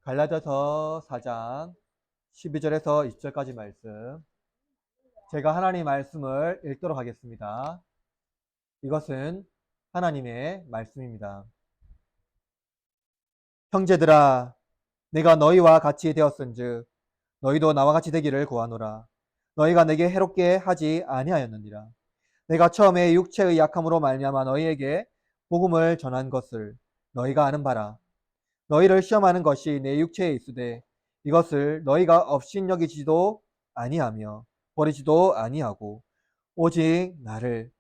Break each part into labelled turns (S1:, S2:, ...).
S1: 갈라디아서 4장 12절에서 20절까지 말씀. 제가 하나님 말씀을 읽도록 하겠습니다. 이것은 하나님의 말씀입니다. 형제들아, 내가 너희와 같이 되었은즉 너희도 나와 같이 되기를 구하노라. 너희가 내게 해롭게 하지 아니하였느니라. 내가 처음에 육체의 약함으로 말미암아 너희에게 복음을 전한 것을 너희가 아는 바라. 너희를 시험하는 것이 내 육체에 있으되 이것을 너희가 업신여기지도 아니하며 버리지도 아니하고 오직 나를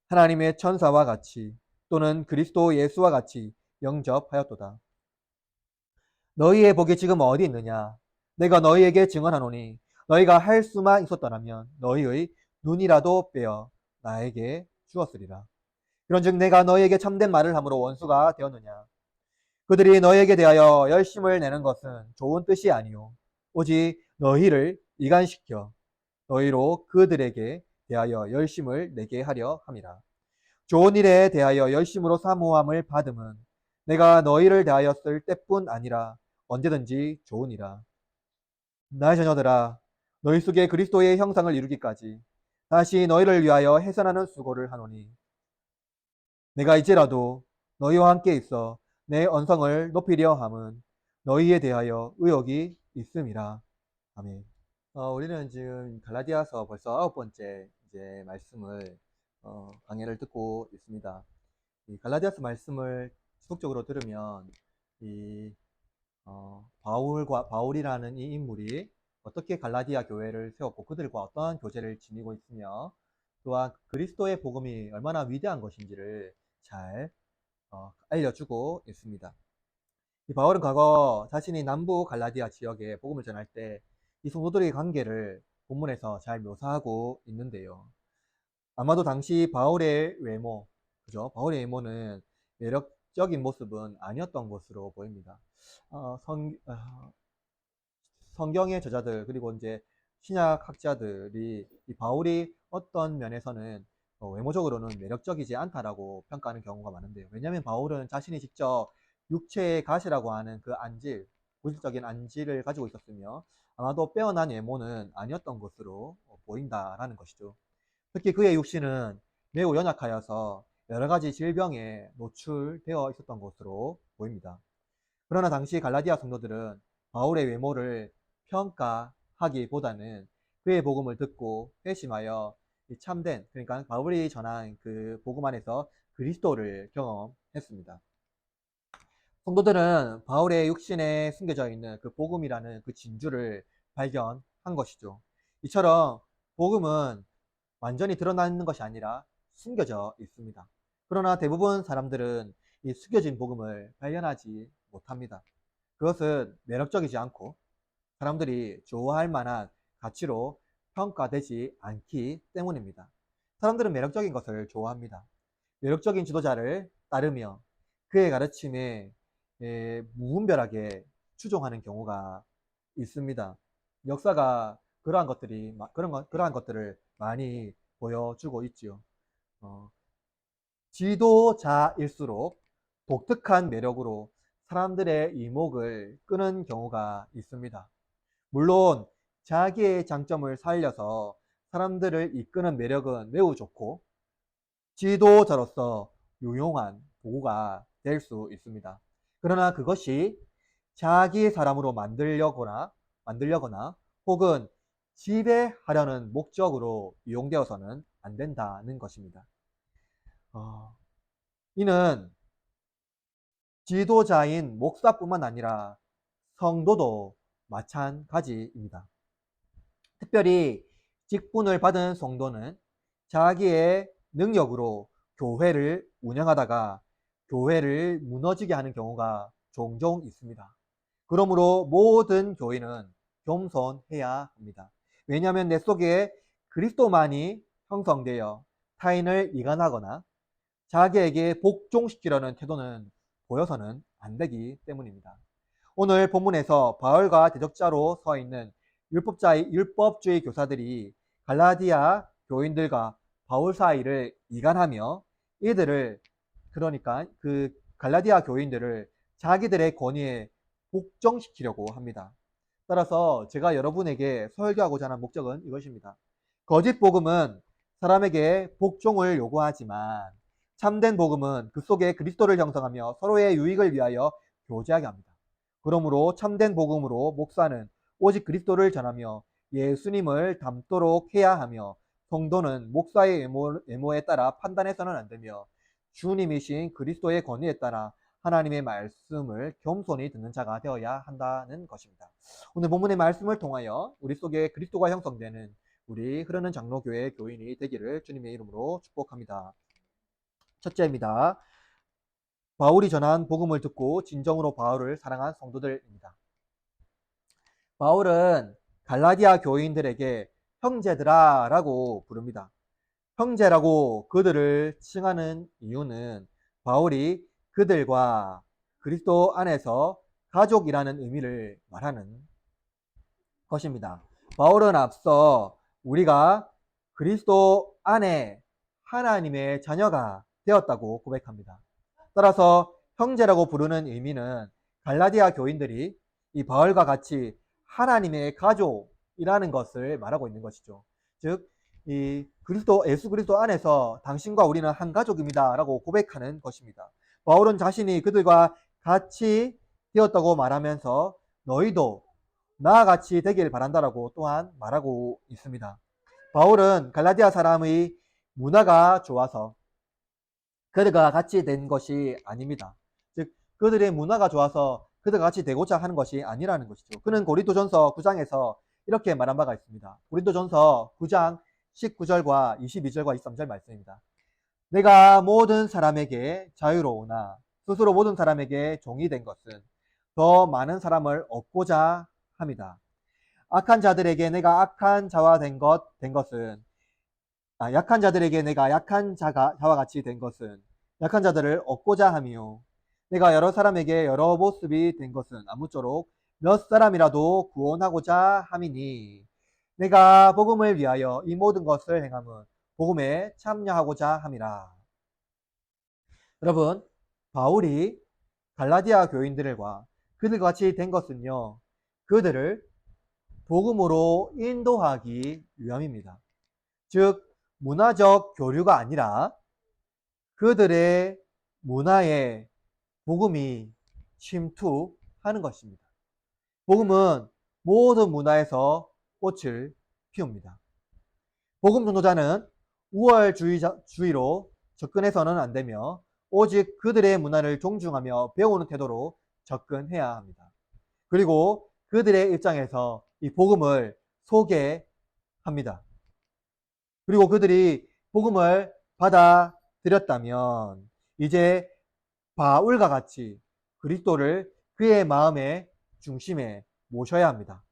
S1: 하나님의 천사와 같이 또는 그리스도 예수와 같이 영접하였도다. 너희의 복이 지금 어디 있느냐? 내가 너희에게 증언하노니 너희가 할 수만 있었더라면 너희의 눈이라도 빼어 나에게 주었으리라. 그런즉 내가 너희에게 참된 말을 함으로 원수가 되었느냐? 그들이 너희에게 대하여 열심을 내는 것은 좋은 뜻이 아니요 오직 너희를 이간시켜 너희로 그들에게 대하여 열심을 내게 하려 함이라. 좋은 일에 대하여 열심으로 사모함을 받음은 내가 너희를 대하였을 때뿐 아니라 언제든지 좋으니라. 나의 자녀들아, 너희 속에 그리스도의 형상을 이루기까지 다시 너희를 위하여 해산하는 수고를 하노니 내가 이제라도 너희와 함께 있어 내 언성을 높이려 함은 너희에 대하여 의욕이 있음이라. 아멘. 우리는 지금 갈라디아서 벌써 9번째 이제 말씀을 강해를 듣고 있습니다. 이 갈라디아서 말씀을 지속적으로 들으면 이 바울이라는 이 인물이 어떻게 갈라디아 교회를 세웠고 그들과 어떠한 교제를 지니고 있으며 또한 그리스도의 복음이 얼마나 위대한 것인지를 잘 알려주고 있습니다. 이 바울은 과거 자신이 남부 갈라디아 지역에 복음을 전할 때 이 성도들의 관계를 본문에서 잘 묘사하고 있는데요. 아마도 당시 바울의 외모, 그죠? 바울의 외모는 매력적인 모습은 아니었던 것으로 보입니다. 성경의 저자들 그리고 이제 신약 학자들이 이 바울이 어떤 면에서는 외모적으로는 매력적이지 않다라고 평가하는 경우가 많은데요. 왜냐하면 바울은 자신이 직접 육체의 가시라고 하는 그 안질, 고질적인 안질을 가지고 있었으며 아마도 빼어난 외모는 아니었던 것으로 보인다라는 것이죠. 특히 그의 육신은 매우 연약하여서 여러 가지 질병에 노출되어 있었던 것으로 보입니다. 그러나 당시 갈라디아 성도들은 바울의 외모를 평가하기보다는 그의 복음을 듣고 회심하여 참된, 그러니까 바울이 전한 그 복음 안에서 그리스도를 경험했습니다. 성도들은 바울의 육신에 숨겨져 있는 그 복음이라는 그 진주를 발견한 것이죠. 이처럼 복음은 완전히 드러나는 것이 아니라 숨겨져 있습니다. 그러나 대부분 사람들은 이 숨겨진 복음을 발견하지 못합니다. 그것은 매력적이지 않고 사람들이 좋아할 만한 가치로 평가되지 않기 때문입니다. 사람들은 매력적인 것을 좋아합니다. 매력적인 지도자를 따르며 그의 가르침에 무분별하게 추종하는 경우가 있습니다. 역사가 그러한 것들을 많이 보여주고 있지요. 지도자일수록 독특한 매력으로 사람들의 이목을 끄는 경우가 있습니다. 물론 자기의 장점을 살려서 사람들을 이끄는 매력은 매우 좋고 지도자로서 유용한 도구가 될 수 있습니다. 그러나 그것이 자기 사람으로 만들려거나 혹은 지배하려는 목적으로 이용되어서는 안 된다는 것입니다. 이는 지도자인 목사뿐만 아니라 성도도 마찬가지입니다. 특별히 직분을 받은 성도는 자기의 능력으로 교회를 운영하다가 교회를 무너지게 하는 경우가 종종 있습니다. 그러므로 모든 교인은 겸손해야 합니다. 왜냐하면 내 속에 그리스도만이 형성되어 타인을 이간하거나 자기에게 복종시키려는 태도는 보여서는 안 되기 때문입니다. 오늘 본문에서 바울과 대적자로 서 있는 율법주의 교사들이 갈라디아 교인들과 바울 사이를 이간하며 이들을, 그러니까 그 갈라디아 교인들을 자기들의 권위에 복종시키려고 합니다. 따라서 제가 여러분에게 설교하고자 하는 목적은 이것입니다. 거짓 복음은 사람에게 복종을 요구하지만 참된 복음은 그 속에 그리스도를 형성하며 서로의 유익을 위하여 교제하게 합니다. 그러므로 참된 복음으로 목사는 오직 그리스도를 전하며 예수님을 닮도록 해야 하며 성도는 목사의 외모에 따라 판단해서는 안 되며 주님이신 그리스도의 권위에 따라 하나님의 말씀을 겸손히 듣는 자가 되어야 한다는 것입니다. 오늘 본문의 말씀을 통하여 우리 속에 그리스도가 형성되는 우리 흐르는 장로교회 교인이 되기를 주님의 이름으로 축복합니다. 첫째입니다. 바울이 전한 복음을 듣고 진정으로 바울을 사랑한 성도들입니다. 바울은 갈라디아 교인들에게 형제들아 라고 부릅니다. 형제라고 그들을 칭하는 이유는 바울이 그들과 그리스도 안에서 가족이라는 의미를 말하는 것입니다. 바울은 앞서 우리가 그리스도 안에 하나님의 자녀가 되었다고 고백합니다. 따라서 형제라고 부르는 의미는 갈라디아 교인들이 이 바울과 같이 하나님의 가족이라는 것을 말하고 있는 것이죠. 즉, 이 예수 그리스도 안에서 당신과 우리는 한 가족입니다 라고 고백하는 것입니다. 바울은 자신이 그들과 같이 되었다고 말하면서 너희도 나와 같이 되길 바란다라고 또한 말하고 있습니다. 바울은 갈라디아 사람의 문화가 좋아서 그들과 같이 된 것이 아닙니다. 즉 그들의 문화가 좋아서 그들과 같이 되고자 하는 것이 아니라는 것이죠. 그는 고린도전서 9장에서 이렇게 말한 바가 있습니다. 고린도전서 9장 19절과 22절과 23절 말씀입니다. 내가 모든 사람에게 자유로우나 스스로 모든 사람에게 종이 된 것은 더 많은 사람을 얻고자 합니다. 악한 자들에게 내가 악한 자와 된 것은 약한 자들에게 내가 약한 자와 같이 된 것은 약한 자들을 얻고자 하며 내가 여러 사람에게 여러 모습이 된 것은 아무쪼록 몇 사람이라도 구원하고자 함이니 내가 복음을 위하여 이 모든 것을 행함은 복음에 참여하고자 함이라. 여러분, 바울이 갈라디아 교인들과 그들과 같이 된 것은요, 그들을 복음으로 인도하기 위함입니다. 즉, 문화적 교류가 아니라 그들의 문화에 복음이 침투하는 것입니다. 복음은 모든 문화에서 꽃을 피웁니다. 복음 전도자는 우월주의로 접근해서는 안 되며 오직 그들의 문화를 존중하며 배우는 태도로 접근해야 합니다. 그리고 그들의 입장에서 이 복음을 소개합니다. 그리고 그들이 복음을 받아들였다면 이제 바울과 같이 그리스도를 그의 마음의 중심에 모셔야 합니다.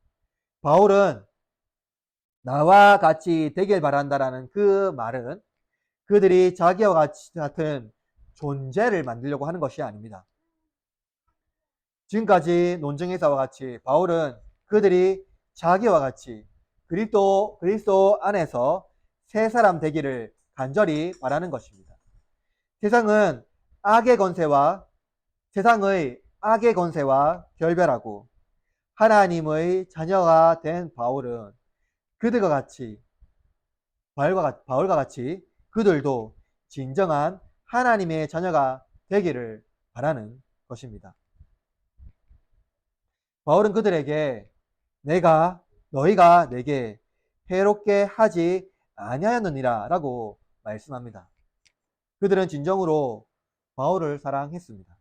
S1: 바울은 나와 같이 되길 바란다라는 그 말은 그들이 자기와 같은 존재를 만들려고 하는 것이 아닙니다. 지금까지 논증에서와 같이 바울은 그들이 자기와 같이 그리스도 안에서 새 사람 되기를 간절히 바라는 것입니다. 세상의 악의 권세와 결별하고 하나님의 자녀가 된 바울은 바울과 같이 그들도 진정한 하나님의 자녀가 되기를 바라는 것입니다. 바울은 그들에게 너희가 내게 해롭게 하지 아니하였느니라 라고 말씀합니다. 그들은 진정으로 바울을 사랑했습니다.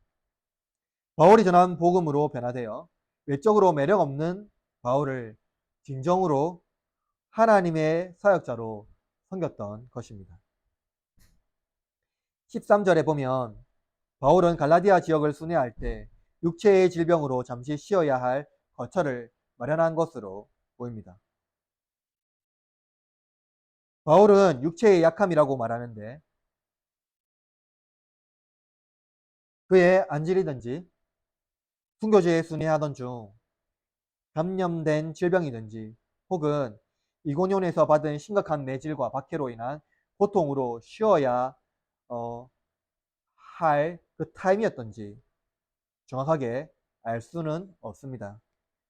S1: 바울이 전한 복음으로 변화되어 외적으로 매력 없는 바울을 진정으로 하나님의 사역자로 섬겼던 것입니다. 13절에 보면 바울은 갈라디아 지역을 순회할 때 육체의 질병으로 잠시 쉬어야 할 거처를 마련한 것으로 보입니다. 바울은 육체의 약함이라고 말하는데 그의 안질이든지 순교지에 순회하던 중 감염된 질병이든지 혹은 이고뇽에서 받은 심각한 매질과 박해로 인한 고통으로 쉬어야 할 그 타임이었던지 정확하게 알 수는 없습니다.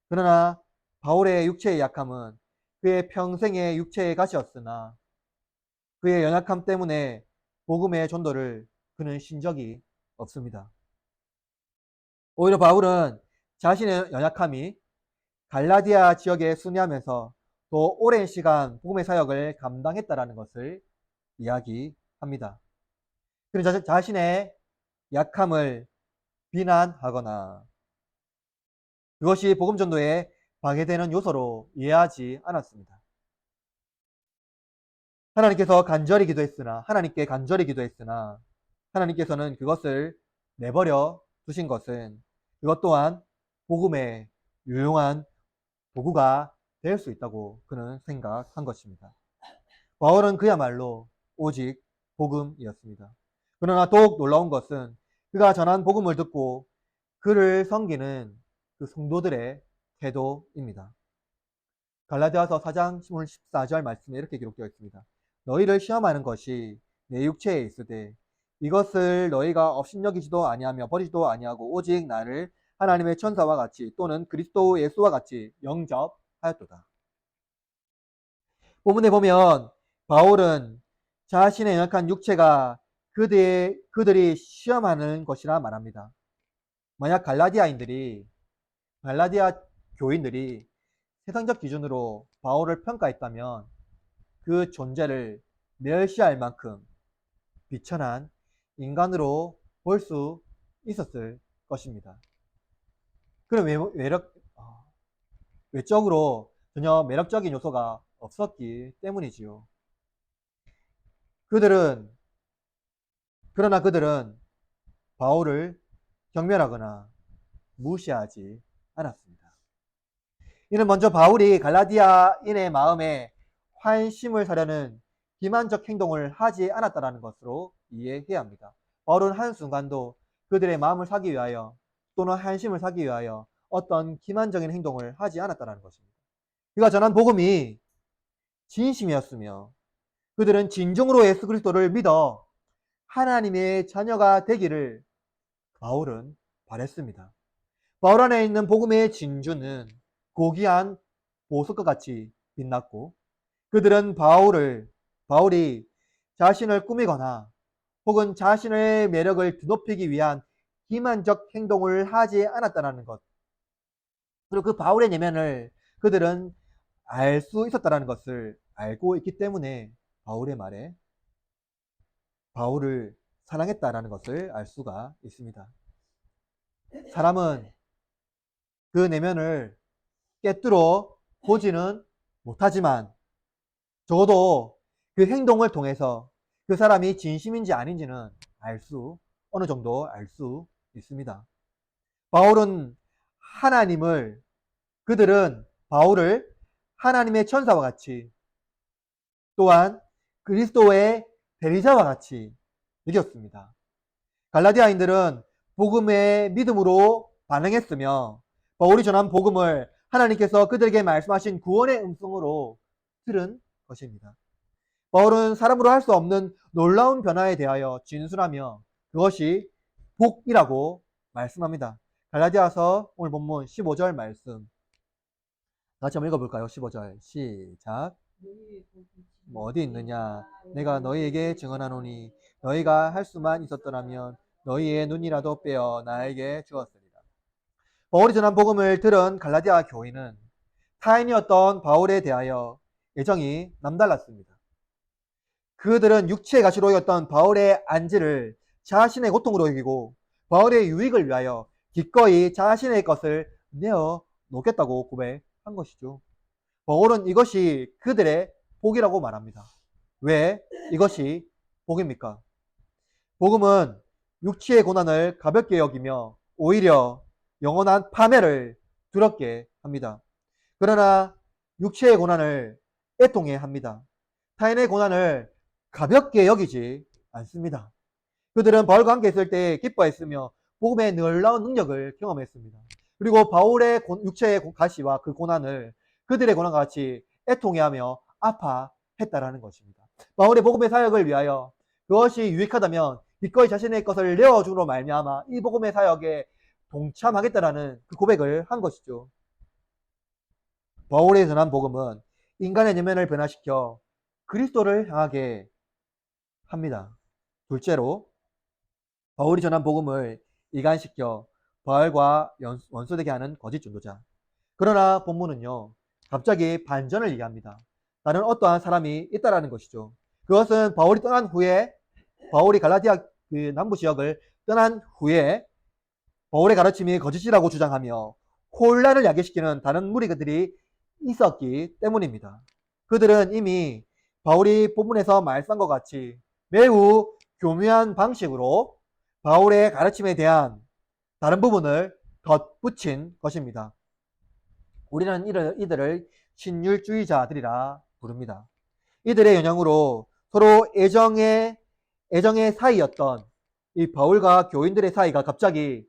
S1: 그러나 바울의 육체의 약함은 그의 평생의 육체의 가시였으나 그의 연약함 때문에 복음의 전도를 그는 신 적이 없습니다. 오히려 바울은 자신의 연약함이 갈라디아 지역에 순회하면서 또 오랜 시간 복음의 사역을 감당했다라는 것을 이야기합니다. 그는 자신의 약함을 비난하거나 그것이 복음 전도에 방해되는 요소로 이해하지 않았습니다. 하나님께 간절히 기도했으나 하나님께서는 그것을 내버려 두신 것은 그것 또한 복음의 유용한 도구가 될 수 있다고 그는 생각한 것입니다. 바울은 그야말로 오직 복음이었습니다. 그러나 더욱 놀라운 것은 그가 전한 복음을 듣고 그를 섬기는 그 성도들의 태도입니다. 갈라디아서 4장 14절 말씀에 이렇게 기록되어 있습니다. 너희를 시험하는 것이 내 육체에 있으되 이것을 너희가 업신여기지도 아니하며 버리지도 아니하고 오직 나를 하나님의 천사와 같이 또는 그리스도 예수와 같이 영접하였도다. 본문에 보면 바울은 자신의 연약한 육체가 그들이 시험하는 것이라 말합니다. 만약 갈라디아 교인들이 세상적 기준으로 바울을 평가했다면 그 존재를 멸시할 만큼 비천한 인간으로 볼 수 있었을 것입니다. 그런 외적으로 전혀 매력적인 요소가 없었기 때문이지요. 그러나 그들은 바울을 경멸하거나 무시하지 않았습니다. 이는 먼저 바울이 갈라디아인의 마음에 환심을 사려는 기만적 행동을 하지 않았다는 것으로 이해해야 합니다. 바울은 한순간도 그들의 마음을 사기 위하여 또는 한심을 사기 위하여 어떤 기만적인 행동을 하지 않았다는 것입니다. 그가 전한 복음이 진심이었으며 그들은 진정으로 예수 그리스도를 믿어 하나님의 자녀가 되기를 바울은 바랬습니다. 바울 안에 있는 복음의 진주는 고귀한 보석과 같이 빛났고 그들은 바울이 자신을 꾸미거나 혹은 자신의 매력을 드높이기 위한 기만적 행동을 하지 않았다는 것. 그리고 그 바울의 내면을 그들은 알 수 있었다는 것을 알고 있기 때문에 바울의 말에 바울을 사랑했다라는 것을 알 수가 있습니다. 사람은 그 내면을 꿰뚫어 보지는 못하지만 적어도 그 행동을 통해서 그 사람이 진심인지 아닌지는 어느 정도 알 수 있습니다. 그들은 바울을 하나님의 천사와 같이 또한 그리스도의 대리자와 같이 여겼습니다. 갈라디아인들은 복음의 믿음으로 반응했으며 바울이 전한 복음을 하나님께서 그들에게 말씀하신 구원의 음성으로 들은 것입니다. 바울은 사람으로 할 수 없는 놀라운 변화에 대하여 진술하며 그것이 복이라고 말씀합니다. 갈라디아서 오늘 본문 15절 말씀 같이 한번 읽어볼까요? 15절 시작. 어디 있느냐? 내가 너희에게 증언하노니 너희가 할 수만 있었더라면 너희의 눈이라도 빼어 나에게 주었으리라. 바울이 전한 복음을 들은 갈라디아 교인은 타인이었던 바울에 대하여 애정이 남달랐습니다. 그들은 육체의 가시로였던 바울의 안지를 자신의 고통으로 여기고 바울의 유익을 위하여 기꺼이 자신의 것을 내어 놓겠다고 고백한 것이죠. 바울은 이것이 그들의 복이라고 말합니다. 왜 이것이 복입니까? 복음은 육체의 고난을 가볍게 여기며 오히려 영원한 파멸을 두렵게 합니다. 그러나 육체의 고난을 애통해 합니다. 타인의 고난을 가볍게 여기지 않습니다. 그들은 바울과 함께 있을 때 기뻐했으며 복음의 놀라운 능력을 경험했습니다. 그리고 바울의 육체의 가시와 그 고난을 그들의 고난과 같이 애통해하며 아파했다라는 것입니다. 바울의 복음의 사역을 위하여 그것이 유익하다면 기꺼이 자신의 것을 내어줌으로 말미암아 이 복음의 사역에 동참하겠다라는 그 고백을 한 것이죠. 바울의 전한 복음은 인간의 내면을 변화시켜 그리스도를 향하게 합니다. 둘째로 바울이 전한 복음을 이간시켜 바울과 원수되게 하는 거짓 전도자. 그러나 본문은요, 갑자기 반전을 얘기합니다. 다른 어떠한 사람이 있다라는 것이죠. 그것은 바울이 떠난 후에, 바울이 갈라디아 그 남부 지역을 떠난 후에 바울의 가르침이 거짓이라고 주장하며 혼란을 야기시키는 다른 무리들이 있었기 때문입니다. 그들은 이미 바울이 본문에서 말씀한 것 같이 매우 교묘한 방식으로 바울의 가르침에 대한 다른 부분을 덧붙인 것입니다. 우리는 이들을 신율주의자들이라 부릅니다. 이들의 영향으로 서로 애정의 사이였던 이 바울과 교인들의 사이가 갑자기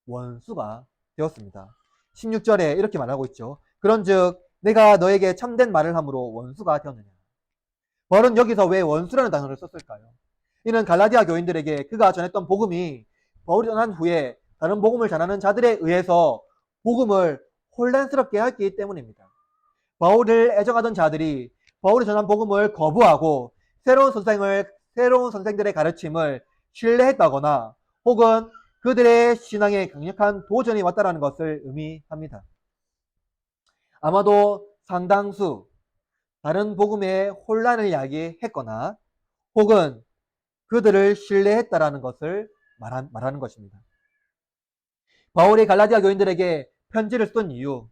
S1: 원수가 되었습니다. 16절에 이렇게 말하고 있죠. 그런즉 내가 너에게 참된 말을 함으로 원수가 되었느냐. 바울은 여기서 왜 원수라는 단어를 썼을까요? 이는 갈라디아 교인들에게 그가 전했던 복음이 바울이 떠난 후에 다른 복음을 전하는 자들에 의해서 복음을 혼란스럽게 했기 때문입니다. 바울을 애정하던 자들이 바울이 전한 복음을 거부하고 새로운 선생들의 가르침을 신뢰했다거나 혹은 그들의 신앙에 강력한 도전이 왔다는 것을 의미합니다. 아마도 상당수 다른 복음의 혼란을 야기했거나 혹은 그들을 신뢰했다라는 것을 말하는 것입니다. 바울이 갈라디아 교인들에게 편지를 쓴 이유,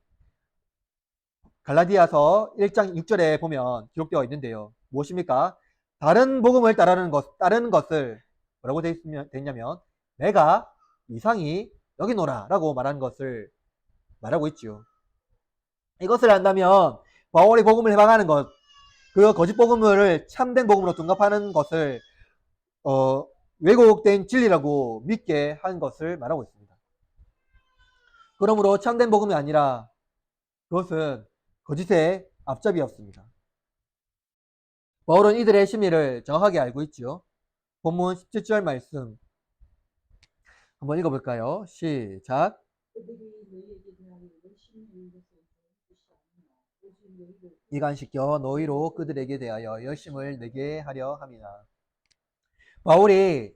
S1: 갈라디아서 1장 6절에 보면 기록되어 있는데요. 무엇입니까? 다른 복음을 따르는 것을 뭐라고 되어 있냐면 내가 이상히 여기노라 라고 말하는 것을 말하고 있지요. 이것을 안다면 바울이 복음을 해방하는 것, 그 거짓 복음을 참된 복음으로 둔갑하는 것을 왜곡된 진리라고 믿게 한 것을 말하고 있습니다. 그러므로 참된 복음이 아니라 그것은 거짓의 앞잡이였습니다. 바울은 이들의 심리를 정확하게 알고 있죠. 본문 17절 말씀 한번 읽어볼까요? 시작. 이간시켜 너희로 그들에게 대하여 열심을 내게 하려 함이나. 바울은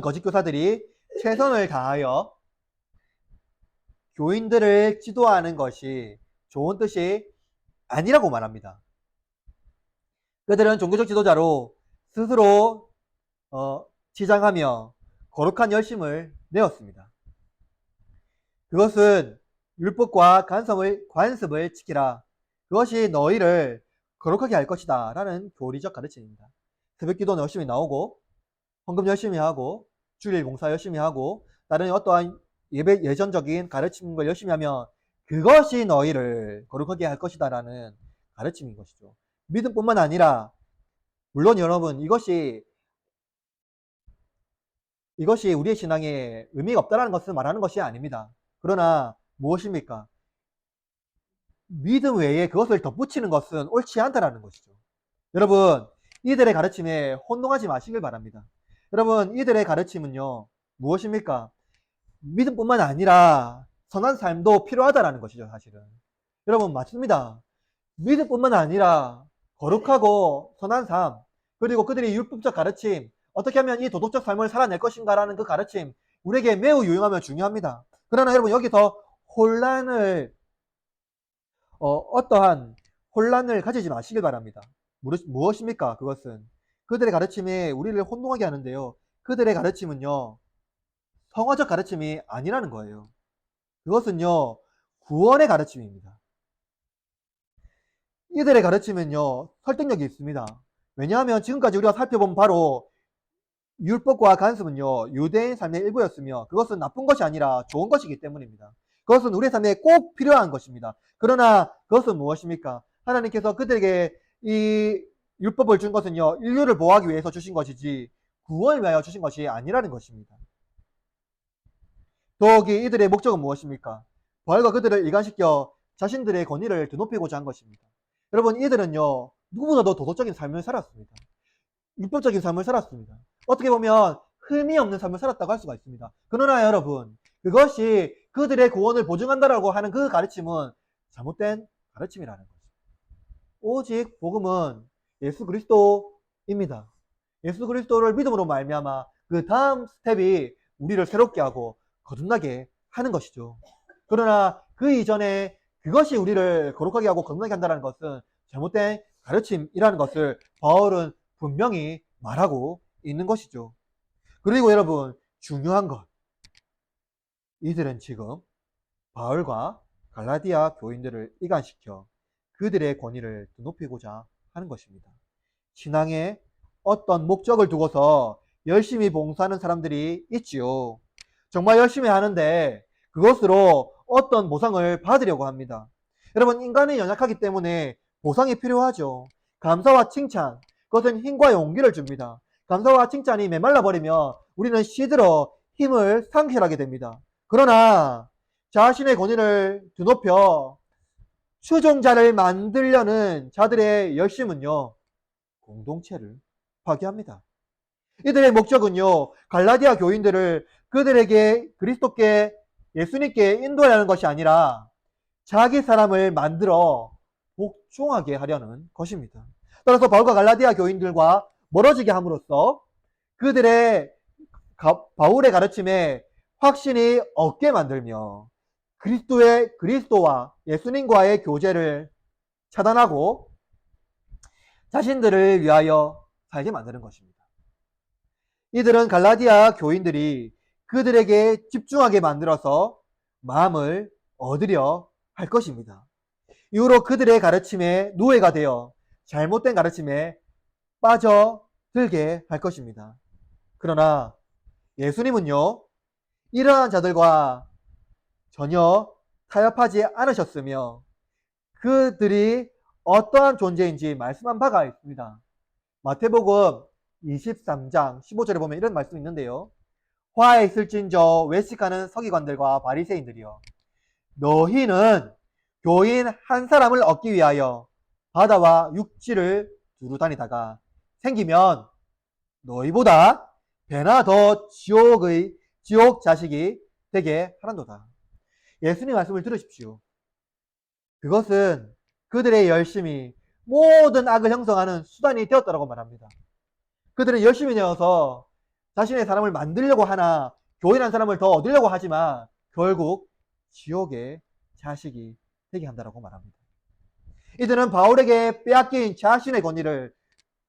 S1: 거짓 교사들이 최선을 다하여 교인들을 지도하는 것이 좋은 뜻이 아니라고 말합니다. 그들은 종교적 지도자로 스스로 치장하며 거룩한 열심을 내었습니다. 그것은 율법과 관습을 지키라. 그것이 너희를 거룩하게 할 것이다 라는 교리적 가르침입니다. 새벽 기도는 열심히 나오고 헌금 열심히 하고 주일 봉사 열심히 하고 다른 어떠한 예전적인 가르침을 열심히 하면 그것이 너희를 거룩하게 할 것이다 라는 가르침인 것이죠. 믿음뿐만 아니라 물론 여러분 이것이 우리의 신앙에 의미가 없다는 것을 말하는 것이 아닙니다. 그러나 무엇입니까? 믿음 외에 그것을 덧붙이는 것은 옳지 않다는 것이죠. 여러분 이들의 가르침에 혼동하지 마시길 바랍니다. 여러분 이들의 가르침은요 무엇입니까? 믿음뿐만 아니라 선한 삶도 필요하다는 것이죠. 사실은 여러분 맞습니다. 믿음뿐만 아니라 거룩하고 선한 삶 그리고 그들의 율법적 가르침 어떻게 하면 이 도덕적 삶을 살아낼 것인가라는 그 가르침 우리에게 매우 유용하며 중요합니다. 그러나 여러분 여기서 어떠한 혼란을 가지지 마시길 바랍니다. 무엇입니까? 그것은 그들의 가르침이 우리를 혼동하게 하는데요. 그들의 가르침은요 성화적 가르침이 아니라는 거예요. 그것은요 구원의 가르침입니다. 이들의 가르침은요 설득력이 있습니다. 왜냐하면 지금까지 우리가 살펴본 바로 율법과 간섭은요 유대인 삶의 일부였으며 그것은 나쁜 것이 아니라 좋은 것이기 때문입니다. 그것은 우리의 삶에 꼭 필요한 것입니다. 그러나 그것은 무엇입니까? 하나님께서 그들에게 이 율법을 준 것은요 인류를 보호하기 위해서 주신 것이지 구원을 위하여 주신 것이 아니라는 것입니다. 더욱이 이들의 목적은 무엇입니까? 바울과 그들을 일관시켜 자신들의 권위를 드높이고자 한 것입니다. 여러분 이들은요 누구보다도 도덕적인 삶을 살았습니다. 율법적인 삶을 살았습니다. 어떻게 보면 흠이 없는 삶을 살았다고 할 수가 있습니다. 그러나 여러분, 그것이 그들의 구원을 보증한다라고 하는 그 가르침은 잘못된 가르침이라는 거죠. 오직 복음은 예수 그리스도입니다. 예수 그리스도를 믿음으로 말미암아 그 다음 스텝이 우리를 새롭게 하고 거듭나게 하는 것이죠. 그러나 그 이전에 그것이 우리를 거룩하게 하고 거듭나게 한다는 것은 잘못된 가르침이라는 것을 바울은 분명히 말하고 있는 것이죠. 그리고 여러분, 중요한 것, 이들은 지금 바울과 갈라디아 교인들을 이간시켜 그들의 권위를 높이고자 하는 것입니다. 신앙에 어떤 목적을 두고서 열심히 봉사하는 사람들이 있지요. 정말 열심히 하는데 그것으로 어떤 보상을 받으려고 합니다. 여러분, 인간은 연약하기 때문에 보상이 필요하죠. 감사와 칭찬, 그것은 힘과 용기를 줍니다. 감사와 칭찬이 메말라 버리면 우리는 시들어 힘을 상실하게 됩니다. 그러나 자신의 권위를 드높여 추종자를 만들려는 자들의 열심은요, 공동체를 파괴합니다. 이들의 목적은요, 갈라디아 교인들을 그들에게 그리스도께 예수님께 인도하려는 것이 아니라 자기 사람을 만들어 복종하게 하려는 것입니다. 따라서 바울과 갈라디아 교인들과 멀어지게 함으로써 그들의 바울의 가르침에 확신이 없게 만들며 그리스도와 예수님과의 교제를 차단하고 자신들을 위하여 살게 만드는 것입니다. 이들은 갈라디아 교인들이 그들에게 집중하게 만들어서 마음을 얻으려 할 것입니다. 이후로 그들의 가르침에 노예가 되어 잘못된 가르침에 빠져들게 할 것입니다. 그러나 예수님은요, 이러한 자들과 전혀 타협하지 않으셨으며 그들이 어떠한 존재인지 말씀한 바가 있습니다. 마태복음 23장 15절에 보면 이런 말씀이 있는데요. 화에 있을진저 외식하는 서기관들과 바리새인들이여, 너희는 교인 한 사람을 얻기 위하여 바다와 육지를 두루 다니다가 생기면 너희보다 배나 더 지옥 자식이 되게 하란도다. 예수님 말씀을 들으십시오. 그것은 그들의 열심이 모든 악을 형성하는 수단이 되었다고 말합니다. 그들은 열심히 되어서 자신의 사람을 만들려고 하나 교인 한 사람을 더 얻으려고 하지만 결국 지옥의 자식이 되게 한다고 말합니다. 이들은 바울에게 빼앗긴 자신의 권위를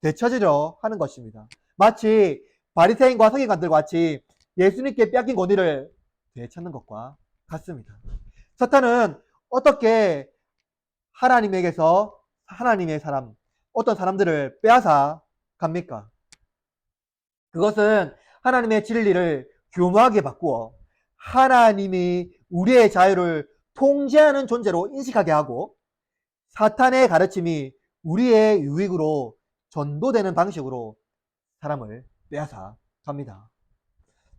S1: 되찾으려 하는 것입니다. 마치 바리새인과 서기관들 같이 예수님께 빼앗긴 권위를 되찾는 것과 같습니다. 사탄은 어떻게 하나님에게서 하나님의 사람, 어떤 사람들을 빼앗아 갑니까? 그것은 하나님의 진리를 교묘하게 바꾸어 하나님이 우리의 자유를 통제하는 존재로 인식하게 하고 사탄의 가르침이 우리의 유익으로 전도되는 방식으로 사람을 빼앗아 갑니다.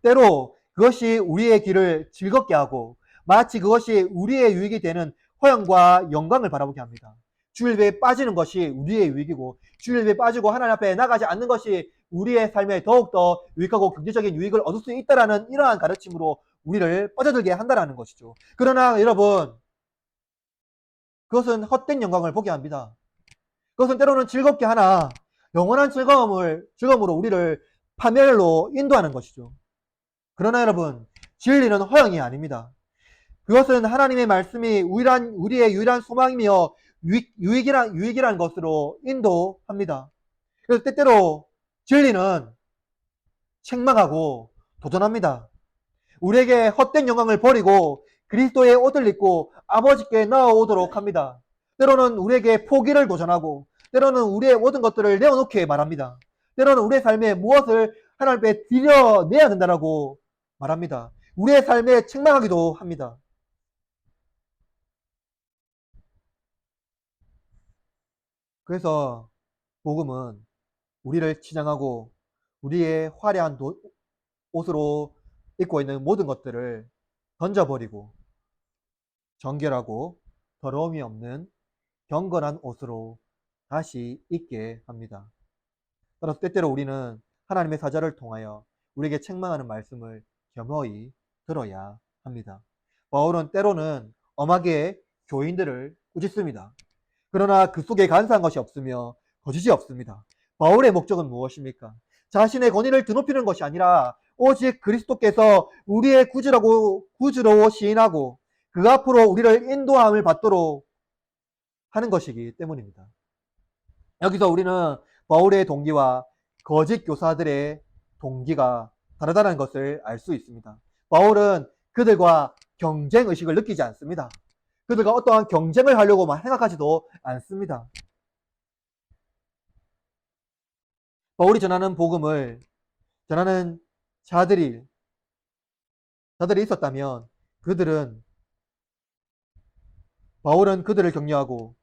S1: 때로 그것이 우리의 길을 즐겁게 하고 마치 그것이 우리의 유익이 되는 허영과 영광을 바라보게 합니다. 주 일배에 빠지는 것이 우리의 유익이고 주 일배에 빠지고 하나님 앞에 나가지 않는 것이 우리의 삶에 더욱더 유익하고 경제적인 유익을 얻을 수 있다라는 이러한 가르침으로 우리를 빠져들게 한다라는 것이죠. 그러나 여러분, 그것은 헛된 영광을 보게 합니다. 그것은 때로는 즐겁게 하나 영원한 즐거움으로 우리를 파멸로 인도하는 것이죠. 그러나 여러분, 진리는 허영이 아닙니다. 그것은 하나님의 말씀이 우리의 유일한 소망이며 유익이란 것으로 인도합니다. 그래서 때때로 진리는 책망하고 도전합니다. 우리에게 헛된 영광을 버리고 그리스도의 옷을 입고 아버지께 나아오도록 합니다. 때로는 우리에게 포기를 도전하고 때로는 우리의 모든 것들을 내어놓게 말합니다. 때로는 우리의 삶에 무엇을 하나님께 드려내야 된다고 말합니다. 우리의 삶에 책망하기도 합니다. 그래서 복음은 우리를 치장하고 우리의 화려한 옷으로 입고 있는 모든 것들을 던져버리고 정결하고 더러움이 없는 경건한 옷으로 다시 입게 합니다. 따라서 때때로 우리는 하나님의 사자를 통하여 우리에게 책망하는 말씀을 겸허히 들어야 합니다. 바울은 때로는 엄하게 교인들을 꾸짖습니다. 그러나 그 속에 간사한 것이 없으며 거짓이 없습니다. 바울의 목적은 무엇입니까? 자신의 권위를 드높이는 것이 아니라 오직 그리스도께서 우리의 구주로 시인하고 그 앞으로 우리를 인도함을 받도록 하는 것이기 때문입니다. 여기서 우리는 바울의 동기와 거짓 교사들의 동기가 다르다는 것을 알 수 있습니다. 바울은 그들과 경쟁 의식을 느끼지 않습니다. 그들과 어떠한 경쟁을 하려고 생각하지도 않습니다. 바울이 전하는 복음을 전하는 자들이 있었다면 바울은 그들을 격려하고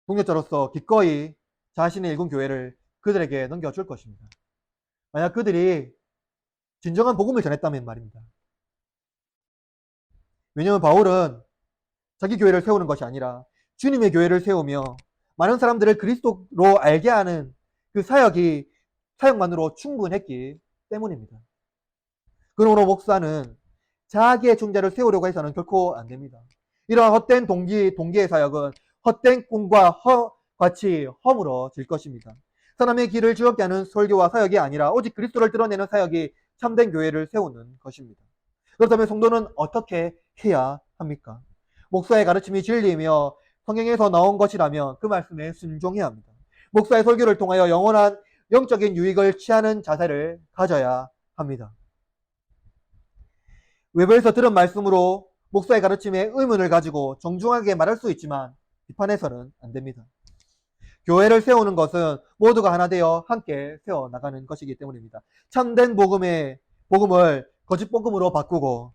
S1: 동역자로서 기꺼이 자신의 일군 교회를 그들에게 넘겨줄 것입니다. 만약 그들이 진정한 복음을 전했다면 말입니다. 왜냐하면 바울은 자기 교회를 세우는 것이 아니라 주님의 교회를 세우며 많은 사람들을 그리스도로 알게 하는 그 사역만으로 충분했기 때문입니다. 그러므로 목사는 자기의 중재를 세우려고 해서는 결코 안 됩니다. 이러한 헛된 동기의 사역은 헛된 꿈과 같이 허물어질 것입니다. 사람의 길을 즐겁게 하는 설교와 사역이 아니라 오직 그리스도를 드러내는 사역이 참된 교회를 세우는 것입니다. 그렇다면 성도는 어떻게 해야 합니까? 목사의 가르침이 진리이며 성경에서 나온 것이라면 그 말씀에 순종해야 합니다. 목사의 설교를 통하여 영원한 영적인 유익을 취하는 자세를 가져야 합니다. 외부에서 들은 말씀으로 목사의 가르침에 의문을 가지고 정중하게 말할 수 있지만 비판해서는 안 됩니다. 교회를 세우는 것은 모두가 하나 되어 함께 세워나가는 것이기 때문입니다. 참된 복음을 거짓 복음으로 바꾸고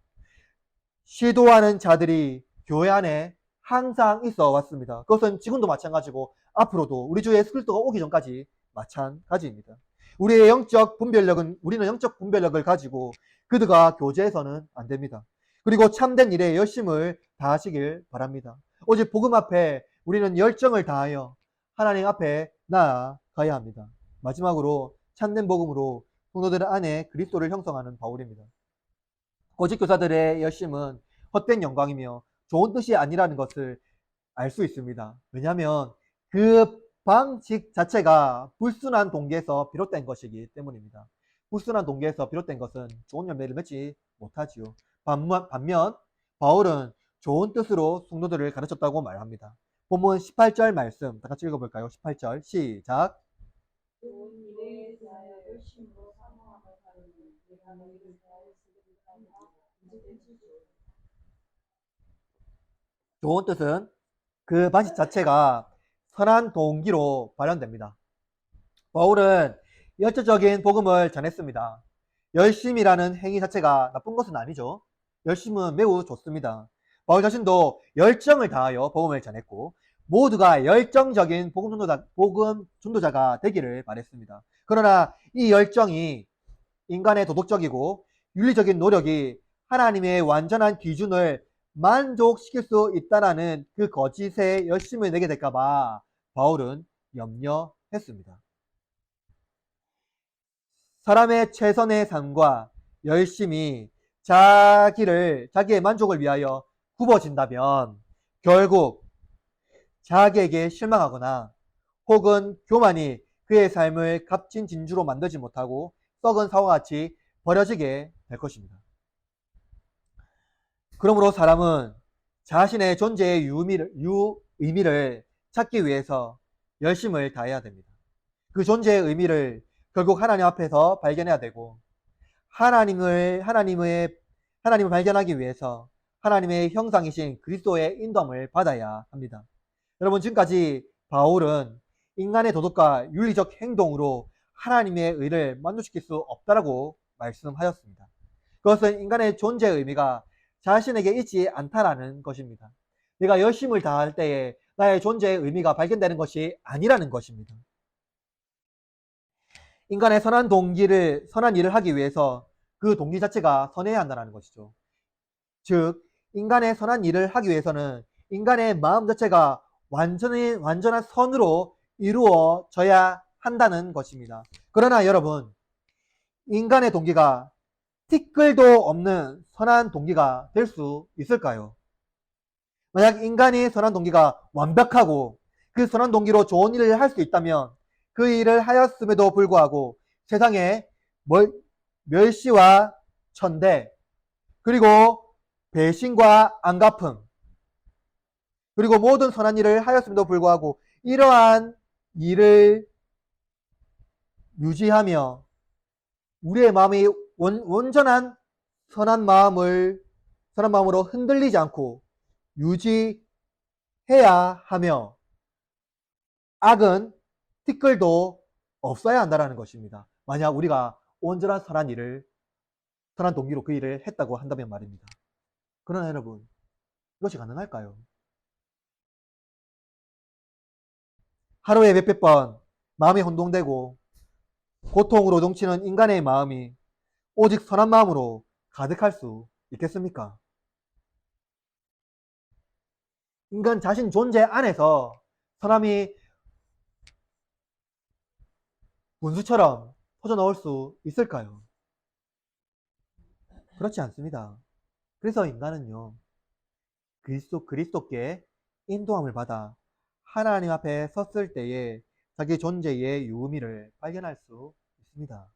S1: 시도하는 자들이 교회 안에 항상 있어 왔습니다. 그것은 지금도 마찬가지고 앞으로도 우리 주 예수 그리스도가 오기 전까지 마찬가지입니다. 우리는 영적 분별력을 가지고 그들과 교제해서는 안 됩니다. 그리고 참된 일에 열심을 다하시길 바랍니다. 오직 복음 앞에 우리는 열정을 다하여 하나님 앞에 나아가야 합니다. 마지막으로 참된 복음으로 성도들 안에 그리스도를 형성하는 바울입니다. 거짓 교사들의 열심은 헛된 영광이며 좋은 뜻이 아니라는 것을 알 수 있습니다. 왜냐하면 그 방식 자체가 불순한 동기에서 비롯된 것이기 때문입니다. 불순한 동기에서 비롯된 것은 좋은 열매를 맺지 못하지요. 반면 바울은 좋은 뜻으로 성도들을 가르쳤다고 말합니다. 본문 18절 말씀 다 같이 읽어볼까요? 18절 시작.
S2: 좋은 일에 대하여 열심으로 사모함을 하려니 내가 너희를 대하여 쓰리라 언제든지
S1: 좋은 뜻은 그 방식 자체가 선한 동기로 발현됩니다. 바울은 열정적인 복음을 전했습니다. 열심이라는 행위 자체가 나쁜 것은 아니죠. 열심은 매우 좋습니다. 바울 자신도 열정을 다하여 복음을 전했고 모두가 열정적인 복음 전도자가 되기를 바랬습니다. 그러나 이 열정이 인간의 도덕적이고 윤리적인 노력이 하나님의 완전한 기준을 만족시킬 수 있다라는 그 거짓의 열심을 내게 될까봐 바울은 염려했습니다. 사람의 최선의 삶과 열심이 자기의 만족을 위하여 굽어진다면 결국 자기에게 실망하거나 혹은 교만이 그의 삶을 값진 진주로 만들지 못하고 썩은 사과 같이 버려지게 될 것입니다. 그러므로 사람은 자신의 존재의 의미를 찾기 위해서 열심을 다해야 됩니다. 그 존재의 의미를 결국 하나님 앞에서 발견해야 되고 하나님을 발견하기 위해서 하나님의 형상이신 그리스도의 인도함을 받아야 합니다. 여러분 지금까지 바울은 인간의 도덕과 윤리적 행동으로 하나님의 의를 만족시킬 수 없다라고 말씀하였습니다. 그것은 인간의 존재의 의미가 자신에게 있지 않다라는 것입니다. 내가 열심을 다할 때에 나의 존재의 의미가 발견되는 것이 아니라는 것입니다. 인간의 선한 일을 하기 위해서 그 동기 자체가 선해야 한다는 것이죠. 즉, 인간의 선한 일을 하기 위해서는 인간의 마음 자체가 완전한 선으로 이루어져야 한다는 것입니다. 그러나 여러분, 인간의 동기가 티끌도 없는 선한 동기가 될 수 있을까요? 만약 인간이 선한 동기가 완벽하고 그 선한 동기로 좋은 일을 할 수 있다면 그 일을 하였음에도 불구하고 세상에 멸시와 천대, 그리고 배신과 안갚음, 그리고 모든 선한 일을 하였음에도 불구하고 이러한 일을 유지하며 우리의 마음이 온전한 선한 마음으로 흔들리지 않고 유지해야 하며 악은 티끌도 없어야 한다는 것입니다. 만약 우리가 온전한 선한 동기로 그 일을 했다고 한다면 말입니다. 그러나 여러분, 이것이 가능할까요? 하루에 몇백 번 마음이 혼동되고 고통으로 넘치는 인간의 마음이 오직 선한 마음으로 가득할 수 있겠습니까? 인간 자신 존재 안에서 선함이 분수처럼 퍼져 나올 수 있을까요? 그렇지 않습니다. 그래서 인간은요, 그리스도께 인도함을 받아 하나님 앞에 섰을 때에 자기 존재의 유의미를 발견할 수 있습니다.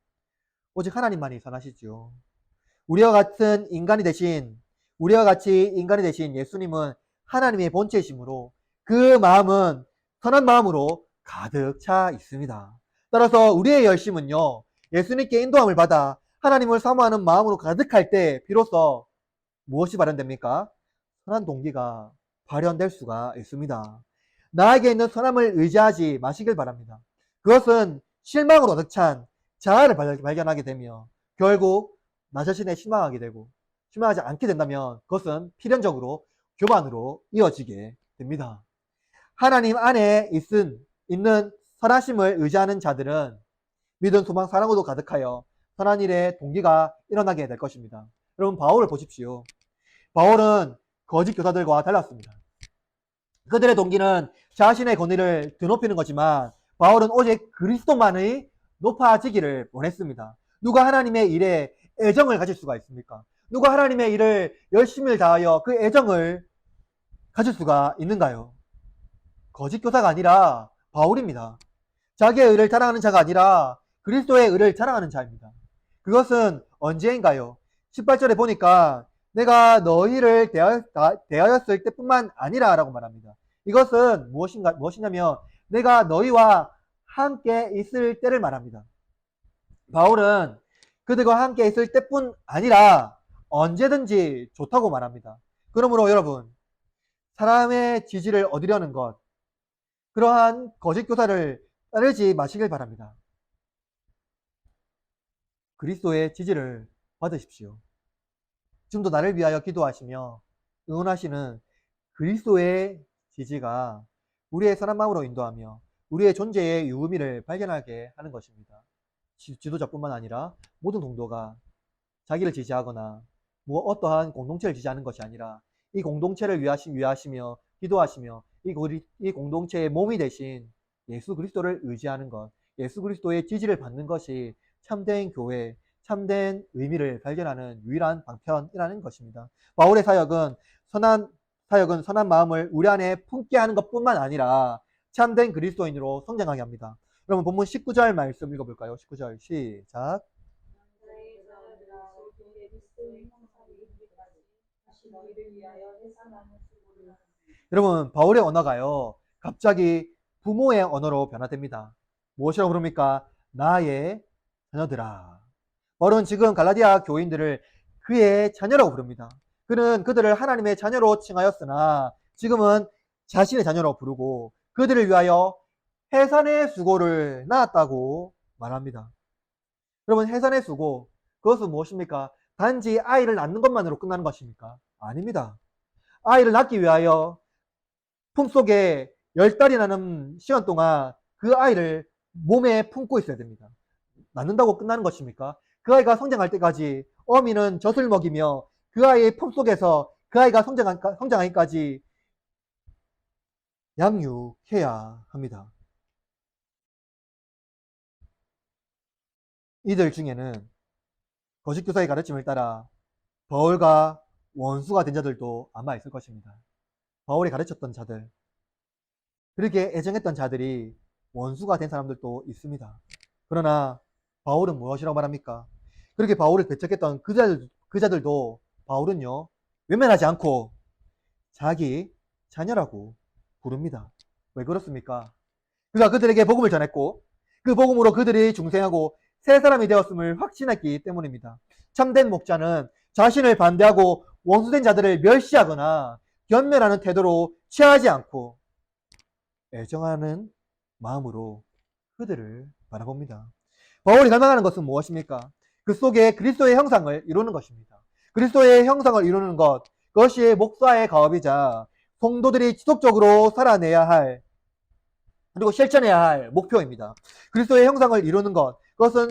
S1: 오직 하나님만이 선하시죠. 우리와 같이 인간이 되신 예수님은 하나님의 본체이시므로 그 마음은 선한 마음으로 가득 차 있습니다. 따라서 우리의 열심은요, 예수님께 인도함을 받아 하나님을 사모하는 마음으로 가득할 때 비로소 무엇이 발현됩니까? 선한 동기가 발현될 수가 있습니다. 나에게 있는 선함을 의지하지 마시길 바랍니다. 그것은 실망으로 가득 찬 자아를 발견하게 되며 결국 나 자신에 실망하게 되고 실망하지 않게 된다면 그것은 필연적으로 교만으로 이어지게 됩니다. 하나님 안에 있는 선하심을 의지하는 자들은 믿음, 소망, 사랑으로 가득하여 선한 일에 동기가 일어나게 될 것입니다. 여러분, 바울을 보십시오. 바울은 거짓 교사들과 달랐습니다. 그들의 동기는 자신의 권위를 드높이는 거지만 바울은 오직 그리스도만의 높아지기를 원했습니다. 누가 하나님의 일에 애정을 가질 수가 있습니까? 누가 하나님의 일을 열심히 다하여 그 애정을 가질 수가 있는가요? 거짓 교사가 아니라 바울입니다. 자기의 의를 자랑하는 자가 아니라 그리스도의 의를 자랑하는 자입니다. 그것은 언제인가요? 18절에 보니까 내가 너희를 대하였을 때뿐만 아니라 라고 말합니다. 이것은 무엇이냐면 내가 너희와 함께 있을 때를 말합니다. 바울은 그들과 함께 있을 때뿐 아니라 언제든지 좋다고 말합니다. 그러므로 여러분, 사람의 지지를 얻으려는 것, 그러한 거짓 교사를 따르지 마시길 바랍니다. 그리스도의 지지를 받으십시오. 지금도 나를 위하여 기도하시며 응원하시는 그리스도의 지지가 우리의 선한 마음으로 인도하며 우리의 존재의 유의미를 발견하게 하는 것입니다. 지도자뿐만 아니라 모든 동도가 자기를 지지하거나 어떠한 공동체를 지지하는 것이 아니라 이 공동체를 위하시며 기도하시며 이 공동체의 몸이 되신 예수 그리스도를 의지하는 것, 예수 그리스도의 지지를 받는 것이 참된 교회, 참된 의미를 발견하는 유일한 방편이라는 것입니다. 바울의 선한 마음을 우리 안에 품게 하는 것뿐만 아니라 참된 그리스도인으로 성장하게 합니다. 여러분, 본문 19절 말씀 읽어볼까요? 19절 시작. 여러분, 바울의 언어가요, 갑자기 부모의 언어로 변화됩니다. 무엇이라고 부릅니까? 나의 자녀들아. 바울은 지금 갈라디아 교인들을 그의 자녀라고 부릅니다. 그는 그들을 하나님의 자녀로 칭하였으나 지금은 자신의 자녀로 부르고 그들을 위하여 해산의 수고를 낳았다고 말합니다. 여러분, 해산의 수고, 그것은 무엇입니까? 단지 아이를 낳는 것만으로 끝나는 것입니까? 아닙니다. 아이를 낳기 위하여 품속에 10달이 나는 시간 동안 그 아이를 몸에 품고 있어야 됩니다. 낳는다고 끝나는 것입니까? 그 아이가 성장할 때까지 어미는 젖을 먹이며 그 아이의 품속에서 그 아이가 성장하기까지 양육해야 합니다. 이들 중에는 거짓 교사의 가르침을 따라 바울과 원수가 된 자들도 아마 있을 것입니다. 바울이 가르쳤던 자들, 그렇게 애정했던 자들이 원수가 된 사람들도 있습니다. 그러나 바울은 무엇이라고 말합니까? 그렇게 바울을 배척했던 그 자들도 바울은요, 외면하지 않고 자기 자녀라고 부릅니다. 왜 그렇습니까? 그가 그들에게 복음을 전했고 그 복음으로 그들이 중생하고 새 사람이 되었음을 확신했기 때문입니다. 참된 목자는 자신을 반대하고 원수된 자들을 멸시하거나 견멸하는 태도로 취하지 않고 애정하는 마음으로 그들을 바라봅니다. 바울이 갈망하는 것은 무엇입니까? 그 속에 그리스도의 형상을 이루는 것입니다. 그리스도의 형상을 이루는 것, 그것이 목사의 가업이자 성도들이 지속적으로 살아내야 할, 그리고 실천해야 할 목표입니다. 그리스도의 형상을 이루는 것, 그것은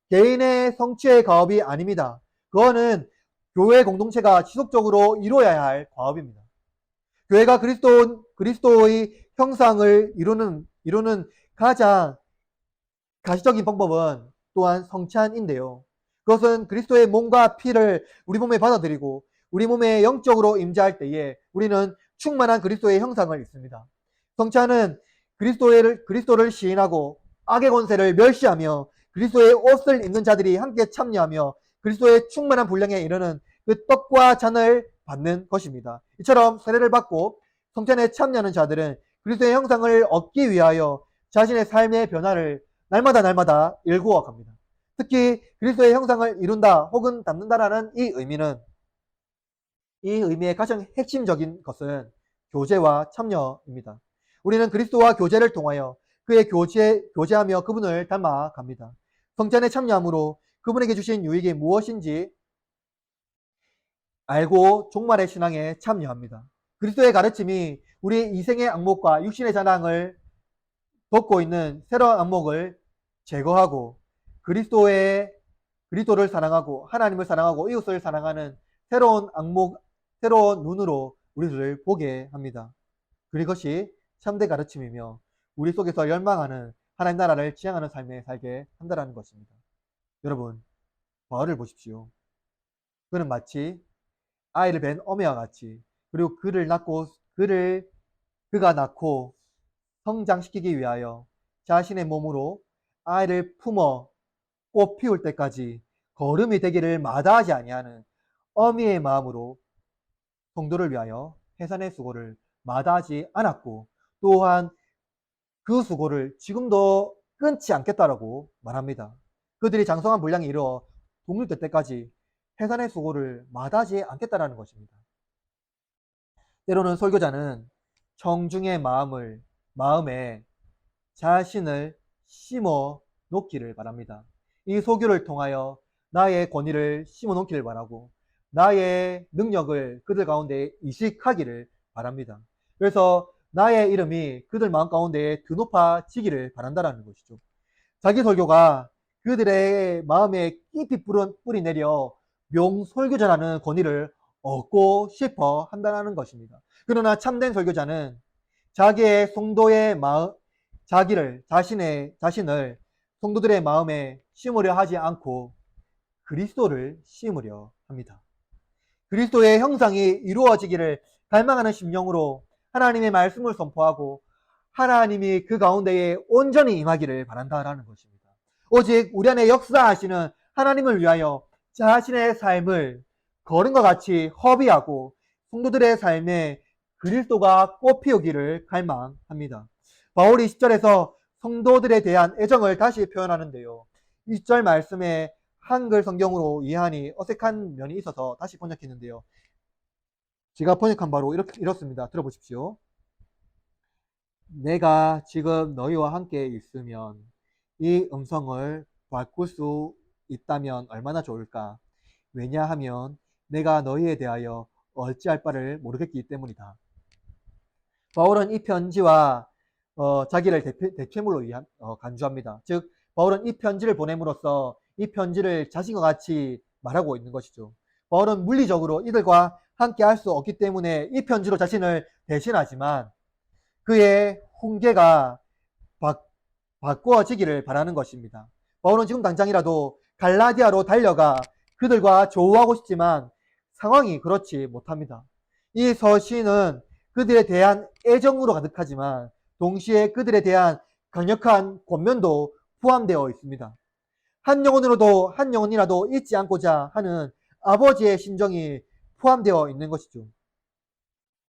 S1: 개인의 성취의 가업이 아닙니다. 그거는 교회 공동체가 지속적으로 이루어야 할 가업입니다. 교회가 그리스도의 형상을 이루는 가장 가시적인 방법은 또한 성찬인데요. 그것은 그리스도의 몸과 피를 우리 몸에 받아들이고 우리 몸에 영적으로 임재할 때에 우리는 충만한 그리스도의 형상을 입습니다. 성찬은 그리스도를 시인하고 악의 권세를 멸시하며 그리스도의 옷을 입는 자들이 함께 참여하며 그리스도의 충만한 분량에 이르는 그 떡과 잔을 받는 것입니다. 이처럼 세례를 받고 성찬에 참여하는 자들은 그리스도의 형상을 얻기 위하여 자신의 삶의 변화를 날마다 일구어 갑니다. 특히 그리스도의 형상을 이룬다 혹은 담는다라는 이 의미의 가장 핵심적인 것은 교제와 참여입니다. 우리는 그리스도와 교제를 통하여 그의 교제하며 그분을 닮아 갑니다. 성찬에 참여함으로 그분에게 주신 유익이 무엇인지 알고 종말의 신앙에 참여합니다. 그리스도의 가르침이 우리 이생의 악목과 육신의 자랑을 덮고 있는 새로운 안목을 제거하고 그리스도를 사랑하고 하나님을 사랑하고 이웃을 사랑하는 새로운 새로운 눈으로 우리들을 보게 합니다. 그것이 참된 가르침이며 우리 속에서 열망하는 하나님 나라를 지향하는 삶에 살게 한다는 것입니다. 여러분, 바울을 보십시오. 그는 마치 아이를 뵌 어미와 같이, 그리고 그가 낳고 성장시키기 위하여 자신의 몸으로 아이를 품어 꽃 피울 때까지 거름이 되기를 마다하지 아니하는 어미의 마음으로 성도를 위하여 해산의 수고를 마다하지 않았고 또한 그 수고를 지금도 끊지 않겠다라고 말합니다. 그들이 장성한 분량에 이르러 동률될 때까지 해산의 수고를 마다하지 않겠다라는 것입니다. 때로는 설교자는 청중의 마음에 자신을 심어 놓기를 바랍니다. 이 소교를 통하여 나의 권위를 심어 놓기를 바라고 나의 능력을 그들 가운데 이식하기를 바랍니다. 그래서 나의 이름이 그들 마음 가운데 드높아지기를 바란다는 것이죠. 자기 설교가 그들의 마음에 깊이 뿌리 내려 명설교자라는 권위를 얻고 싶어 한다는 것입니다. 그러나 참된 설교자는 자기의 성도의 마음, 자신을 성도들의 마음에 심으려 하지 않고 그리스도를 심으려 합니다. 그리스도의 형상이 이루어지기를 갈망하는 심령으로 하나님의 말씀을 선포하고 하나님이 그 가운데에 온전히 임하기를 바란다라는 것입니다. 오직 우리 안에 역사하시는 하나님을 위하여 자신의 삶을 거름과 같이 허비하고 성도들의 삶에 그리스도가 꽃피우기를 갈망합니다. 바울이 10절에서 성도들에 대한 애정을 다시 표현하는데요. 20절 말씀에 한글 성경으로 이해하니 어색한 면이 있어서 다시 번역했는데요. 제가 번역한 바로 이렇습니다. 들어보십시오. 내가 지금 너희와 함께 있으면 이 음성을 바꿀 수 있다면 얼마나 좋을까? 왜냐하면 내가 너희에 대하여 어찌할 바를 모르겠기 때문이다. 바울은 이 편지와 자기를 대체물로 간주합니다. 즉 바울은 이 편지를 보냄으로써 이 편지를 자신과 같이 말하고 있는 것이죠. 바울은 물리적으로 이들과 함께 할 수 없기 때문에 이 편지로 자신을 대신하지만 그의 훈계가 바꾸어지기를 바라는 것입니다. 바울은 지금 당장이라도 갈라디아로 달려가 그들과 조우하고 싶지만 상황이 그렇지 못합니다. 이 서신은 그들에 대한 애정으로 가득하지만 동시에 그들에 대한 강력한 권면도 포함되어 있습니다. 한 영혼이라도 잊지 않고자 하는 아버지의 심정이 포함되어 있는 것이죠.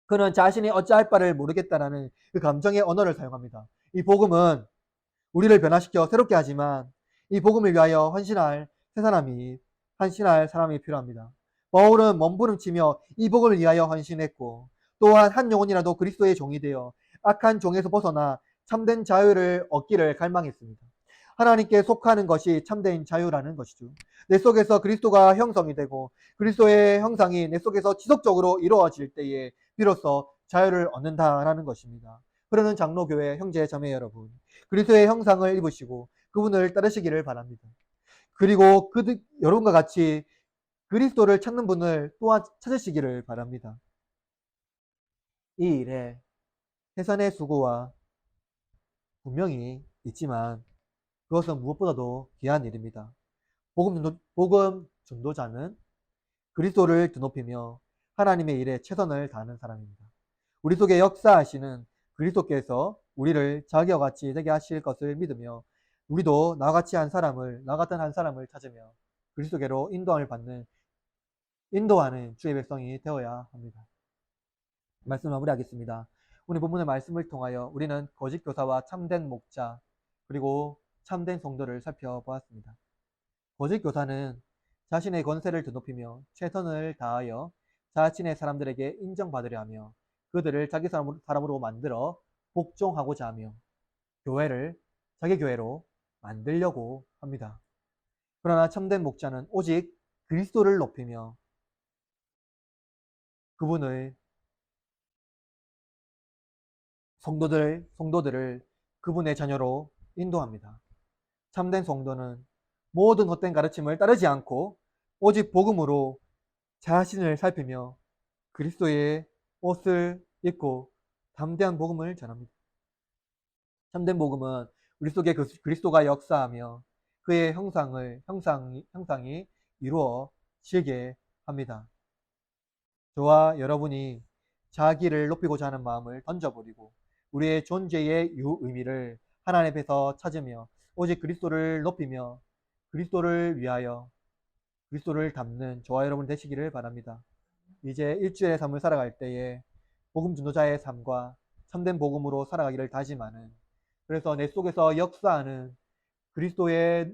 S1: 그는 자신이 어찌할 바를 모르겠다라는 그 감정의 언어를 사용합니다. 이 복음은 우리를 변화시켜 새롭게 하지만 이 복음을 위하여 헌신할 사람이 필요합니다. 바울은 몸부림치며 이 복음을 위하여 헌신했고 또한 한 영혼이라도 그리스도의 종이 되어 악한 종에서 벗어나 참된 자유를 얻기를 갈망했습니다. 하나님께 속하는 것이 참된 자유라는 것이죠. 내 속에서 그리스도가 형성이 되고 그리스도의 형상이 내 속에서 지속적으로 이루어질 때에 비로소 자유를 얻는다라는 것입니다. 그러는 장로교회 형제 자매 여러분, 그리스도의 형상을 입으시고 그분을 따르시기를 바랍니다. 그리고 여러분과 같이 그리스도를 찾는 분을 또한 찾으시기를 바랍니다. 이 일에 해산의 수고와 분명히 있지만 그것은 무엇보다도 귀한 일입니다. 복음 전도자는 그리스도를 드높이며 하나님의 일에 최선을 다하는 사람입니다. 우리 속에 역사하시는 그리스도께서 우리를 자기와 같이 되게 하실 것을 믿으며 우리도 나 같은 한 사람을 찾으며 그리스도께로 인도하는 주의 백성이 되어야 합니다. 말씀 마무리하겠습니다. 오늘 본문의 말씀을 통하여 우리는 거짓 교사와 참된 목자 그리고 참된 성도를 살펴보았습니다. 거짓 교사는 자신의 권세를 드높이며 최선을 다하여 자신의 사람들에게 인정받으려 하며 그들을 자기 사람으로 만들어 복종하고자 하며 교회를 자기 교회로 만들려고 합니다. 그러나 참된 목자는 오직 그리스도를 높이며 그분을 성도들을 그분의 자녀로 인도합니다. 참된 성도는 모든 헛된 가르침을 따르지 않고 오직 복음으로 자신을 살피며 그리스도의 옷을 입고 담대한 복음을 전합니다. 참된 복음은 우리 속에 그리스도가 역사하며 그의 형상이 이루어지게 합니다. 저와 여러분이 자기를 높이고자 하는 마음을 던져버리고 우리의 존재의 유의미를 하나님 앞에서 찾으며 오직 그리스도를 높이며 그리스도를 위하여 그리스도를 담는 저와 여러분 되시기를 바랍니다. 이제 일주일의 삶을 살아갈 때에 복음 전도자의 삶과 참된 복음으로 살아가기를 다짐하는, 그래서 내 속에서 역사하는 그리스도의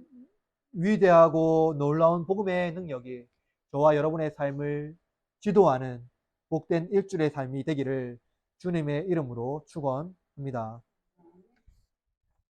S1: 위대하고 놀라운 복음의 능력이 저와 여러분의 삶을 지도하는 복된 일주일의 삶이 되기를 주님의 이름으로 축원합니다.